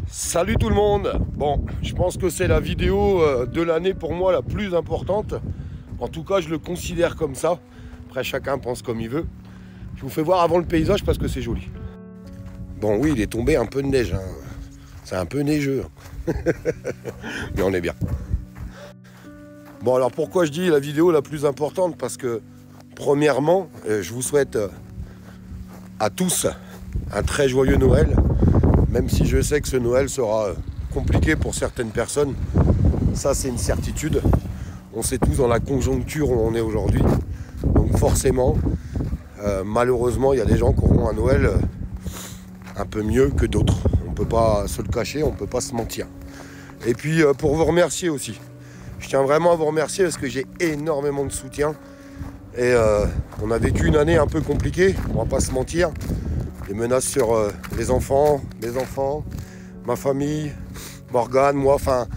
Salut tout le monde. Bon, je pense que c'est la vidéo de l'année pour moi la plus importante. En tout cas, je le considère comme ça. Après, chacun pense comme il veut. Je vous fais voir avant le paysage parce que c'est joli. Bon, oui, il est tombé un peu de neige, hein. C'est un peu neigeux. Mais on est bien. Bon, alors pourquoi je dis la vidéo la plus importante? Parce que, premièrement, je vous souhaite à tous un très joyeux Noël. Même si je sais que ce Noël sera compliqué pour certaines personnes, ça c'est une certitude. On sait tous dans la conjoncture où on est aujourd'hui. Donc forcément, malheureusement, il y a des gens qui auront un Noël un peu mieux que d'autres. On ne peut pas se le cacher, on ne peut pas se mentir. Et puis pour vous remercier aussi. Je tiens vraiment à vous remercier parce que j'ai énormément de soutien. Et on a vécu une année un peu compliquée, on ne va pas se mentir. Des menaces sur les enfants, mes enfants, ma famille, Morgane, moi, enfin,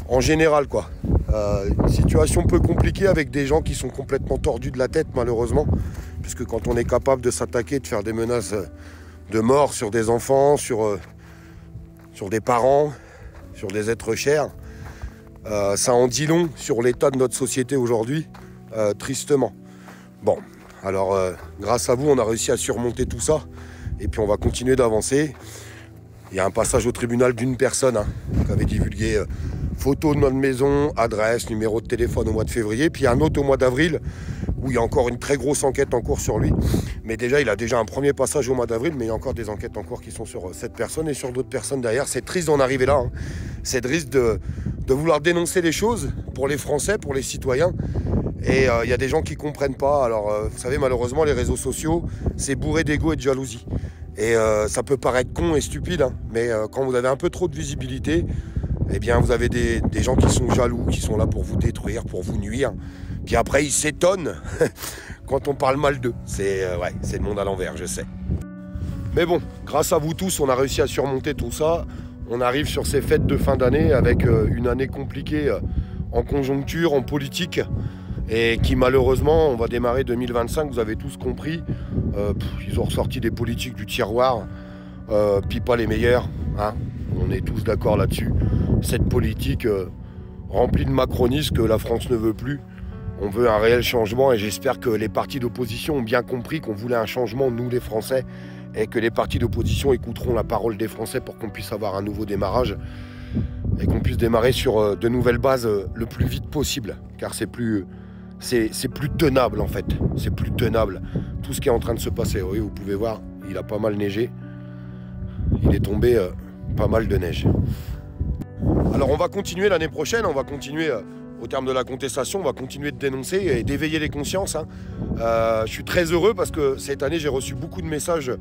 en général, quoi. Une situation peu compliquée avec des gens qui sont complètement tordus de la tête, malheureusement. Puisque quand on est capable de s'attaquer, de faire des menaces de mort sur des enfants, sur des parents, sur des êtres chers, ça en dit long sur l'état de notre société aujourd'hui, tristement. Bon, alors, grâce à vous, on a réussi à surmonter tout ça. Et puis on va continuer d'avancer. Il y a un passage au tribunal d'une personne qui avait divulgué photo de notre maison, adresse, numéro de téléphone au mois de février. Puis il y a un autre au mois d'avril où il y a encore une très grosse enquête en cours sur lui. Mais déjà, il a déjà un premier passage au mois d'avril, mais il y a encore des enquêtes en cours qui sont sur cette personne et sur d'autres personnes derrière. C'est triste d'en arriver là. C'est triste de vouloir dénoncer les choses pour les Français, pour les citoyens. Et il y a des gens qui ne comprennent pas. Alors, vous savez, malheureusement, les réseaux sociaux, c'est bourré d'ego et de jalousie. Et ça peut paraître con et stupide, mais quand vous avez un peu trop de visibilité, eh bien, vous avez des gens qui sont jaloux, qui sont là pour vous détruire, pour vous nuire. Puis après, ils s'étonnent quand on parle mal d'eux. C'est le monde à l'envers, je sais. Mais bon, grâce à vous tous, on a réussi à surmonter tout ça. On arrive sur ces fêtes de fin d'année avec une année compliquée en conjoncture, en politique. Et qui malheureusement, on va démarrer 2025, vous avez tous compris, ils ont ressorti des politiques du tiroir, puis pas les meilleurs, on est tous d'accord là-dessus. Cette politique remplie de macronistes que la France ne veut plus, on veut un réel changement et j'espère que les partis d'opposition ont bien compris qu'on voulait un changement, nous les Français, et que les partis d'opposition écouteront la parole des Français pour qu'on puisse avoir un nouveau démarrage et qu'on puisse démarrer sur de nouvelles bases le plus vite possible, car c'est plus tenable en fait, c'est plus tenable tout ce qui est en train de se passer. Oui, vous pouvez voir, il a pas mal neigé, il est tombé pas mal de neige. Alors on va continuer l'année prochaine, on va continuer au terme de la contestation, on va continuer de dénoncer et d'éveiller les consciences. Je suis très heureux parce que cette année j'ai reçu beaucoup de messages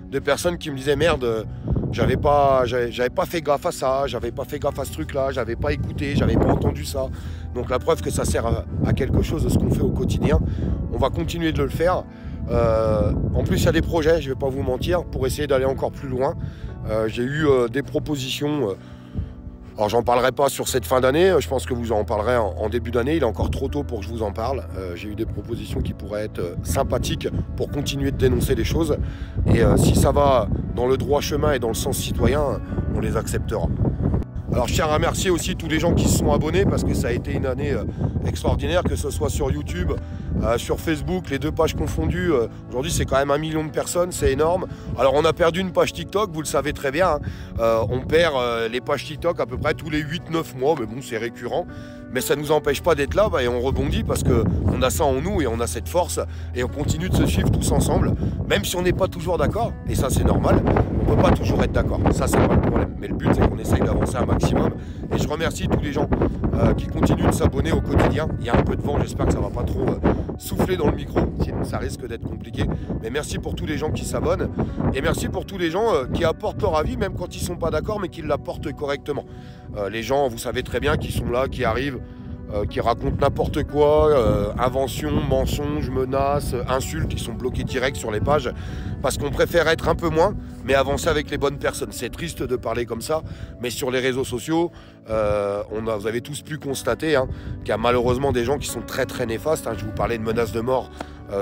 de personnes qui me disaient merde, j'avais pas fait gaffe à ça, j'avais pas fait gaffe à ce truc-là, j'avais pas écouté, j'avais pas entendu ça. Donc la preuve que ça sert à quelque chose de ce qu'on fait au quotidien. On va continuer de le faire. En plus, il y a des projets, je vais pas vous mentir, pour essayer d'aller encore plus loin. J'ai eu des propositions. Alors j'en parlerai pas sur cette fin d'année, je pense que vous en parlerez en début d'année, il est encore trop tôt pour que je vous en parle. J'ai eu des propositions qui pourraient être sympathiques pour continuer de dénoncer les choses. Et si ça va dans le droit chemin et dans le sens citoyen, on les acceptera. Alors je tiens à remercier aussi tous les gens qui se sont abonnés parce que ça a été une année extraordinaire, que ce soit sur YouTube, sur Facebook, les deux pages confondues. Aujourd'hui c'est quand même 1 million de personnes, c'est énorme. Alors on a perdu une page TikTok, vous le savez très bien. On perd les pages TikTok à peu près tous les 8-9 mois, mais bon c'est récurrent. Mais ça ne nous empêche pas d'être là et on rebondit parce qu'on a ça en nous et on a cette force et on continue de se suivre tous ensemble, même si on n'est pas toujours d'accord, et ça c'est normal, on ne peut pas toujours être d'accord, ça c'est pas le problème, mais le but c'est qu'on essaye d'avancer un maximum et je remercie tous les gens qui continuent de s'abonner au quotidien. Il y a un peu de vent, j'espère que ça ne va pas trop souffler dans le micro, sinon ça risque d'être compliqué, mais merci pour tous les gens qui s'abonnent et merci pour tous les gens qui apportent leur avis, même quand ils ne sont pas d'accord, mais qui l'apportent correctement. Les gens, vous savez très bien, qui sont là, qui arrivent, qui racontent n'importe quoi, inventions, mensonges, menaces, insultes, ils sont bloqués direct sur les pages parce qu'on préfère être un peu moins mais avancer avec les bonnes personnes. C'est triste de parler comme ça, mais sur les réseaux sociaux, vous avez tous pu constater qu'il y a malheureusement des gens qui sont très très néfastes. Je vous parlais de menaces de mort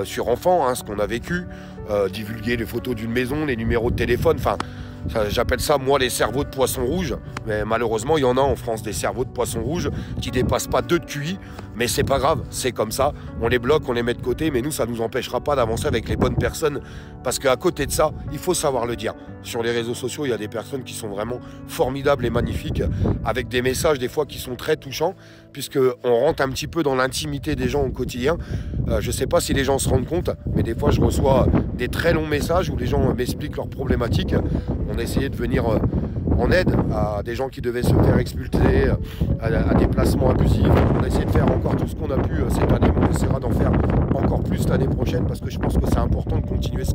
sur enfants, ce qu'on a vécu, divulguer les photos d'une maison, les numéros de téléphone, enfin J'appelle ça, moi, les cerveaux de poisson rouge. Mais malheureusement, il y en a en France, des cerveaux de poisson rouge qui dépassent pas 2 de QI. Mais c'est pas grave, c'est comme ça. On les bloque, on les met de côté. Mais nous, ça nous empêchera pas d'avancer avec les bonnes personnes. Parce qu'à côté de ça, il faut savoir le dire. Sur les réseaux sociaux, il y a des personnes qui sont vraiment formidables et magnifiques, avec des messages des fois qui sont très touchants, puisqu'on rentre un petit peu dans l'intimité des gens au quotidien. Je sais pas si les gens se rendent compte, mais des fois, je reçois des très longs messages où les gens m'expliquent leurs problématiques. On a essayé de venir en aide à des gens qui devaient se faire expulser, à des placements abusifs. On a essayé de faire encore tout ce qu'on a pu cette année, mais on essaiera d'en faire encore plus l'année prochaine parce que je pense que c'est important de continuer ce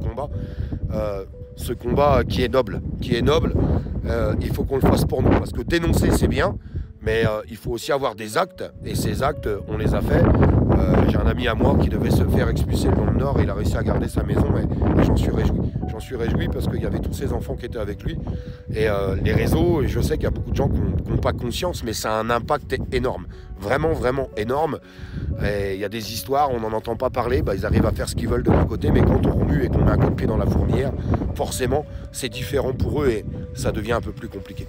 combat qui est noble. Il faut qu'on le fasse pour nous parce que dénoncer c'est bien, mais il faut aussi avoir des actes et ces actes on les a faits. J'ai un ami à moi qui devait se faire expulser dans le Nord et il a réussi à garder sa maison et j'en suis réjoui. J'en suis réjoui parce qu'il y avait tous ses enfants qui étaient avec lui et les réseaux, et je sais qu'il y a beaucoup de gens qui n'ont pas conscience, mais ça a un impact énorme, vraiment énorme. Et il y a des histoires, on n'en entend pas parler, ils arrivent à faire ce qu'ils veulent de leur côté, mais quand on remue et qu'on met un coup de pied dans la fourmilière, forcément c'est différent pour eux et ça devient un peu plus compliqué.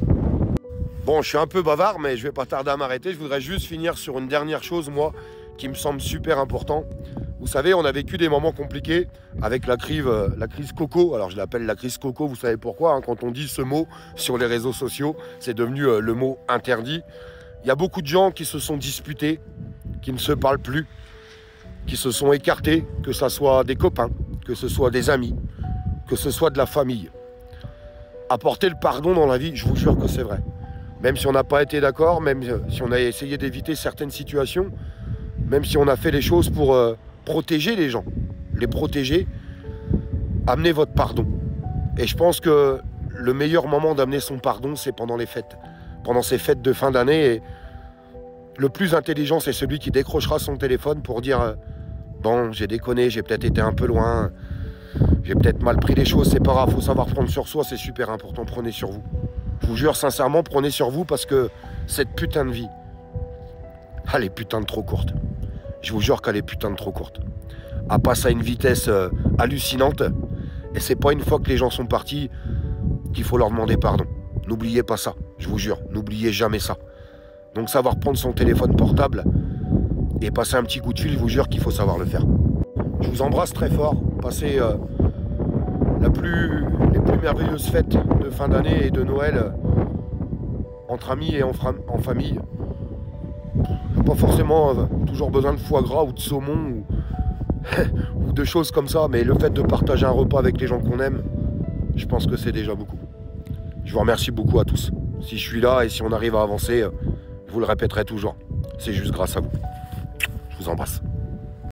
Bon, je suis un peu bavard, mais je vais pas tarder à m'arrêter. Je voudrais juste finir sur une dernière chose, moi, qui me semble super important. Vous savez, on a vécu des moments compliqués avec la crise coco. Alors, je l'appelle la crise coco, vous savez pourquoi, hein, quand on dit ce mot sur les réseaux sociaux, c'est devenu le mot interdit. Il y a beaucoup de gens qui se sont disputés, qui ne se parlent plus, qui se sont écartés, que ce soit des copains, que ce soit des amis, que ce soit de la famille. Apporter le pardon dans la vie, je vous jure que c'est vrai. Même si on n'a pas été d'accord, même si on a essayé d'éviter certaines situations, même si on a fait les choses pour protéger les gens, les protéger, amenez votre pardon. Et je pense que le meilleur moment d'amener son pardon, c'est pendant les fêtes. Pendant ces fêtes de fin d'année. Et le plus intelligent, c'est celui qui décrochera son téléphone pour dire bon, j'ai déconné, j'ai peut-être été un peu loin, j'ai peut-être mal pris les choses, c'est pas grave, faut savoir prendre sur soi, c'est super important, prenez sur vous. Je vous jure sincèrement, prenez sur vous parce que cette putain de vie, elle est putain de trop courte. Je vous jure qu'elle est putain de trop courte. Elle passe à une vitesse hallucinante. Et c'est pas une fois que les gens sont partis qu'il faut leur demander pardon. N'oubliez pas ça, je vous jure. N'oubliez jamais ça. Donc savoir prendre son téléphone portable et passer un petit coup de fil, je vous jure qu'il faut savoir le faire. Je vous embrasse très fort. Passez les plus merveilleuses fêtes de fin d'année et de Noël entre amis et en famille. Pas forcément toujours besoin de foie gras ou de saumon ou de choses comme ça, mais le fait de partager un repas avec les gens qu'on aime, je pense que c'est déjà beaucoup. Je vous remercie beaucoup à tous. Si je suis là et si on arrive à avancer, je vous le répéterai toujours. C'est juste grâce à vous. Je vous embrasse.